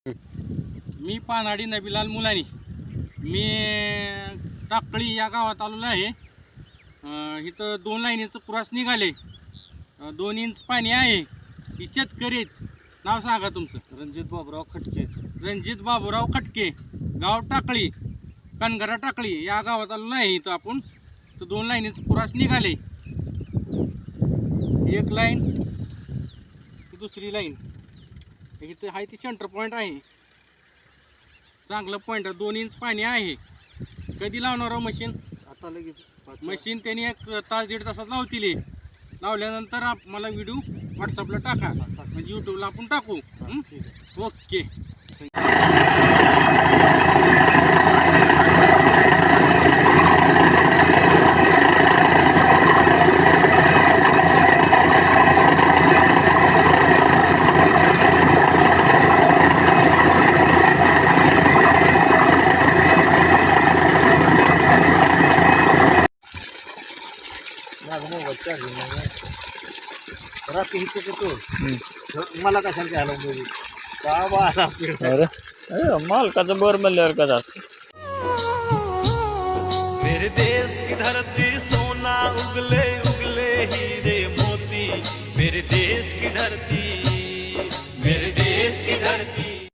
मी पानाडी नबीलाल मुलानी. मी टाकळी या गावात आलेलो आहे. इथं 2 लाईनीचं क्रॉस निघाले. 2 इंच पाणी आहे. ही शेतकरी आहेत. नाव सांगा तुमचं? रणजित बाबुराव खटके. रणजित बाबूराव खटके, गाव टाकळी, कणगरा टाकळी या गावात आलेलो आहे. इथं आपण तर 2 लाईनीचं क्रॉस निघाले. एक लाईन, दुसरी लाईन. इथं आहे ती सेंटर पॉईंट आहे. चांगलं पॉईंट, 2 इंच पाणी आहे. कधी लावणार हो मशीन? आता लगेच मशीन त्यांनी 1 तास 1.5 तासात लावतील. लावल्यानंतर मला व्हिडिओ व्हॉट्सअपला टाका, म्हणजे यूट्यूबला आपण टाकू. ओके. रात्री इथे करतो मला कशाला घ्यायला पाहिजे का बाळा. अरे मालकाचं बर म्हणल्यावर कदा. मेरे देश की धरती सोना उगले उगले हीरे मोती, मेरे देश की धरती